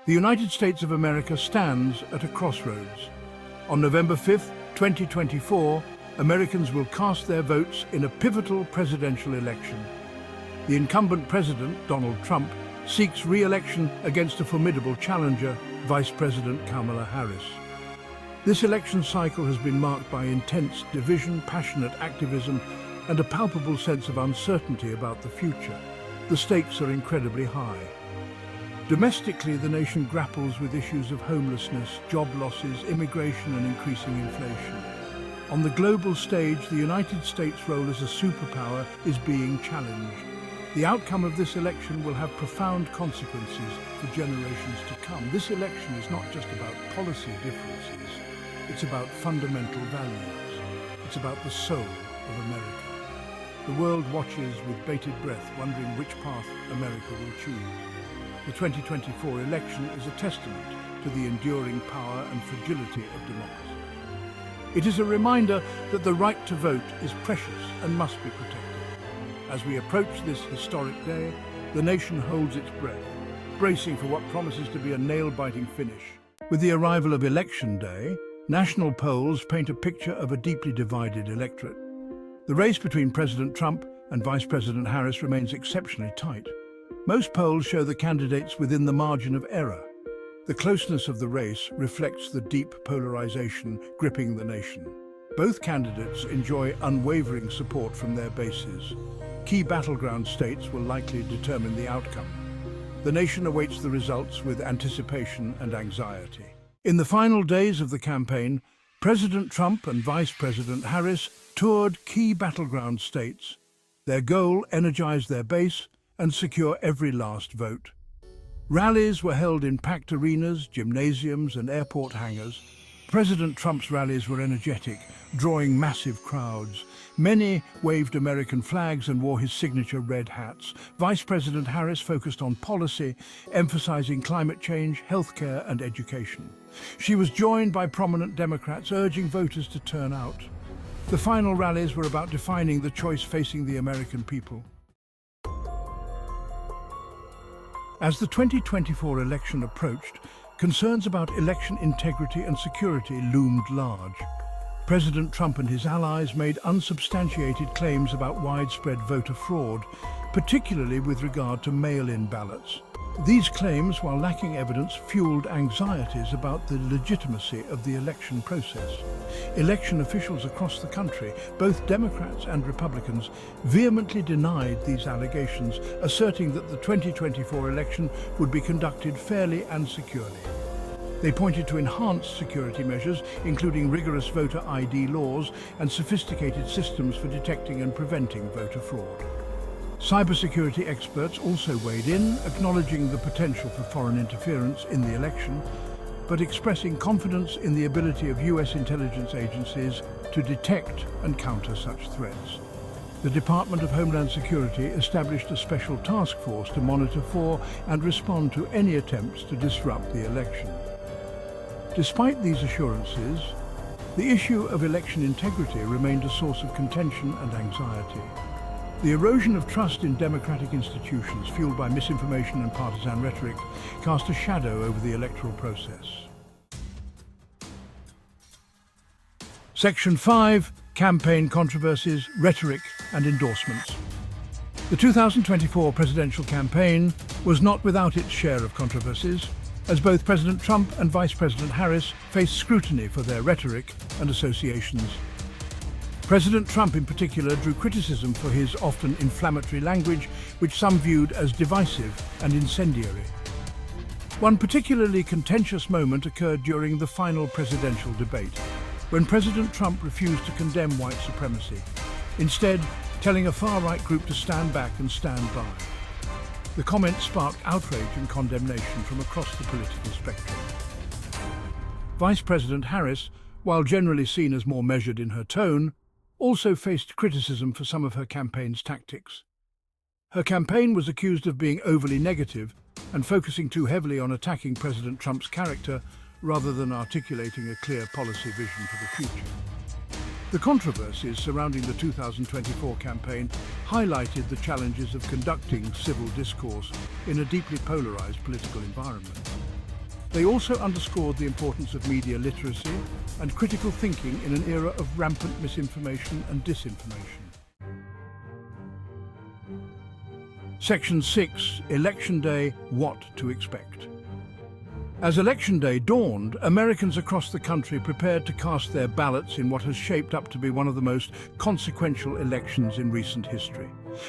The United States of America stands at a crossroads. On November 5th, 2024, Americans will cast their votes in a pivotal presidential election. The incumbent president, Donald Trump, seeks re-election against a formidable challenger, Vice President Kamala Harris. This election cycle has been marked by intense division, passionate activism, and a palpable sense of uncertainty about the future. The stakes are incredibly high. Domestically, the nation grapples with issues of homelessness, job losses, immigration, and increasing inflation. On the global stage, the United States' role as a superpower is being challenged. The outcome of this election will have profound consequences for generations to come. This election is not just about policy differences, it's about fundamental values. It's about the soul of America. The world watches with bated breath, wondering which path America will choose. The 2024 election is a testament to the enduring power and fragility of democracy. It is a reminder that the right to vote is precious and must be protected. As we approach this historic day, the nation holds its breath, bracing for what promises to be a nail-biting finish. With the arrival of Election Day, national polls paint a picture of a deeply divided electorate. The race between President Trump and Vice President Harris remains exceptionally tight. Most polls show the candidates within the margin of error. The closeness of the race reflects the deep polarization gripping the nation. Both candidates enjoy unwavering support from their bases. Key battleground states will likely determine the outcome. The nation awaits the results with anticipation and anxiety. In the final days of the campaign, President Trump and Vice President Harris toured key battleground states. Their goal: energize their base and secure every last vote. Rallies were held in packed arenas, gymnasiums, and airport hangars. President Trump's rallies were energetic, drawing massive crowds. Many waved American flags and wore his signature red hats. Vice President Harris focused on policy, emphasizing climate change, healthcare, and education. She was joined by prominent Democrats urging voters to turn out. The final rallies were about defining the choice facing the American people. As the 2024 election approached, concerns about election integrity and security loomed large. President Trump and his allies made unsubstantiated claims about widespread voter fraud, particularly with regard to mail-in ballots. These claims, while lacking evidence, fueled anxieties about the legitimacy of the election process. Election officials across the country, both Democrats and Republicans, vehemently denied these allegations, asserting that the 2024 election would be conducted fairly and securely. They pointed to enhanced security measures, including rigorous voter ID laws and sophisticated systems for detecting and preventing voter fraud. Cybersecurity experts also weighed in, acknowledging the potential for foreign interference in the election, but expressing confidence in the ability of US intelligence agencies to detect and counter such threats. The Department of Homeland Security established a special task force to monitor for and respond to any attempts to disrupt the election. Despite these assurances, the issue of election integrity remained a source of contention and anxiety. The erosion of trust in democratic institutions, fueled by misinformation and partisan rhetoric, cast a shadow over the electoral process. Section 5. Campaign controversies, rhetoric and endorsements. The 2024 presidential campaign was not without its share of controversies, as both President Trump and Vice President Harris faced scrutiny for their rhetoric and associations. President Trump in particular drew criticism for his often inflammatory language, which some viewed as divisive and incendiary. One particularly contentious moment occurred during the final presidential debate, when President Trump refused to condemn white supremacy, instead telling a far-right group to stand back and stand by. The comment sparked outrage and condemnation from across the political spectrum. Vice President Harris, while generally seen as more measured in her tone, also faced criticism for some of her campaign's tactics. Her campaign was accused of being overly negative and focusing too heavily on attacking President Trump's character rather than articulating a clear policy vision for the future. The controversies surrounding the 2024 campaign highlighted the challenges of conducting civil discourse in a deeply polarized political environment. They also underscored the importance of media literacy and critical thinking in an era of rampant misinformation and disinformation. Section 6, Election Day, What to Expect. As Election Day dawned, Americans across the country prepared to cast their ballots in what has shaped up to be one of the most consequential elections in recent history.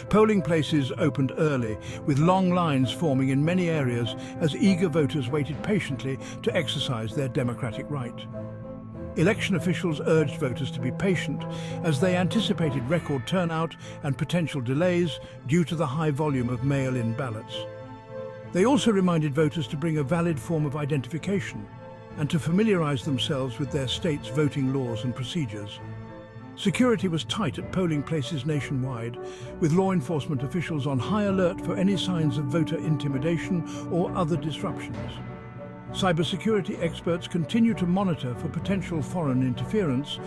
Polling places opened early, with long lines forming in many areas as eager voters waited patiently to exercise their democratic right. Election officials urged voters to be patient as they anticipated record turnout and potential delays due to the high volume of mail-in ballots. They also reminded voters to bring a valid form of identification and to familiarize themselves with their state's voting laws and procedures. Security was tight at polling places nationwide, with law enforcement officials on high alert for any signs of voter intimidation or other disruptions. Cybersecurity experts continue to monitor for potential foreign interference,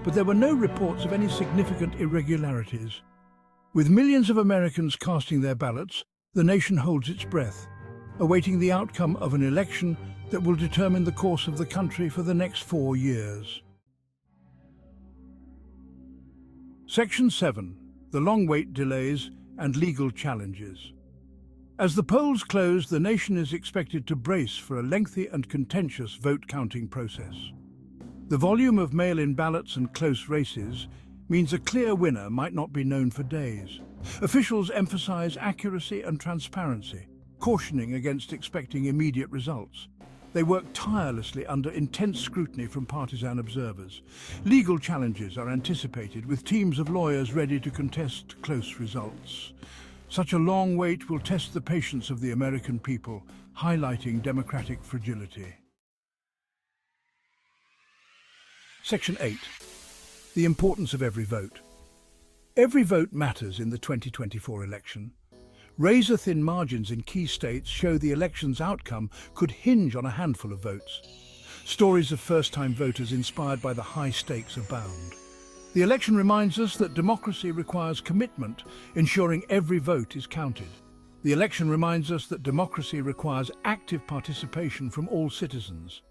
but there were no reports of any significant irregularities. With millions of Americans casting their ballots, the nation holds its breath, awaiting the outcome of an election that will determine the course of the country for the next 4 years. Section 7. The long wait delays and legal challenges. As the polls close, the nation is expected to brace for a lengthy and contentious vote-counting process. The volume of mail-in ballots and close races means a clear winner might not be known for days. Officials emphasize accuracy and transparency, cautioning against expecting immediate results. They work tirelessly under intense scrutiny from partisan observers. Legal challenges are anticipated, with teams of lawyers ready to contest close results. Such a long wait will test the patience of the American people, highlighting democratic fragility. Section 8. The importance of every vote. Every vote matters in the 2024 election. Razor-thin margins in key states show the election's outcome could hinge on a handful of votes. Stories of first-time voters inspired by the high stakes abound. The election reminds us that democracy requires commitment, ensuring every vote is counted. The election reminds us that democracy requires active participation from all citizens.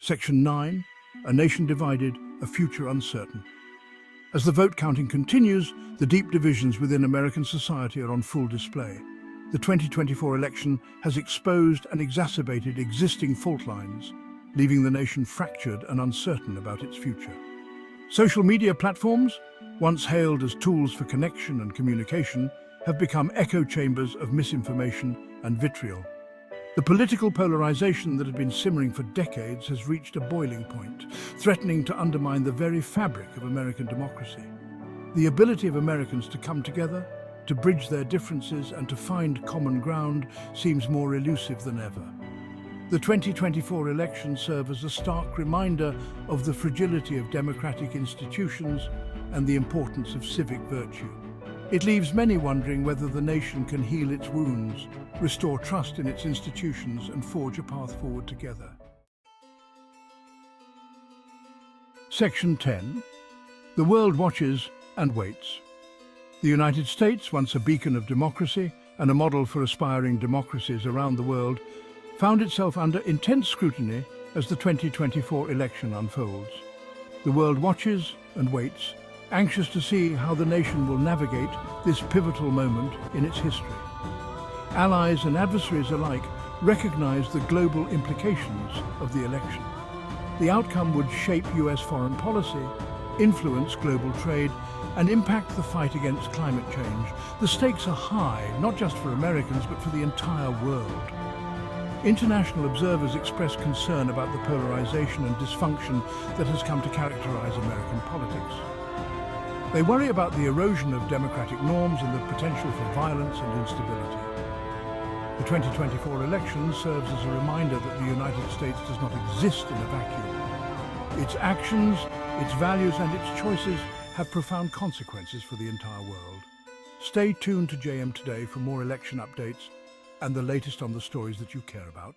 Section 9. A nation divided, a future uncertain. As the vote counting continues, the deep divisions within American society are on full display. The 2024 election has exposed and exacerbated existing fault lines, leaving the nation fractured and uncertain about its future. Social media platforms, once hailed as tools for connection and communication, have become echo chambers of misinformation and vitriol. The political polarization that had been simmering for decades has reached a boiling point, threatening to undermine the very fabric of American democracy. The ability of Americans to come together, to bridge their differences and to find common ground seems more elusive than ever. The 2024 elections serve as a stark reminder of the fragility of democratic institutions and the importance of civic virtue. It leaves many wondering whether the nation can heal its wounds, restore trust in its institutions, and forge a path forward together. Section 10. The world watches and waits. The United States, once a beacon of democracy and a model for aspiring democracies around the world, found itself under intense scrutiny as the 2024 election unfolds. The world watches and waits, anxious to see how the nation will navigate this pivotal moment in its history. Allies and adversaries alike recognize the global implications of the election. The outcome would shape US foreign policy, influence global trade, and impact the fight against climate change. The stakes are high, not just for Americans, but for the entire world. International observers express concern about the polarization and dysfunction that has come to characterize American politics. They worry about the erosion of democratic norms and the potential for violence and instability. The 2024 election serves as a reminder that the United States does not exist in a vacuum. Its actions, its values, and its choices have profound consequences for the entire world. Stay tuned to JM Today for more election updates and the latest on the stories that you care about.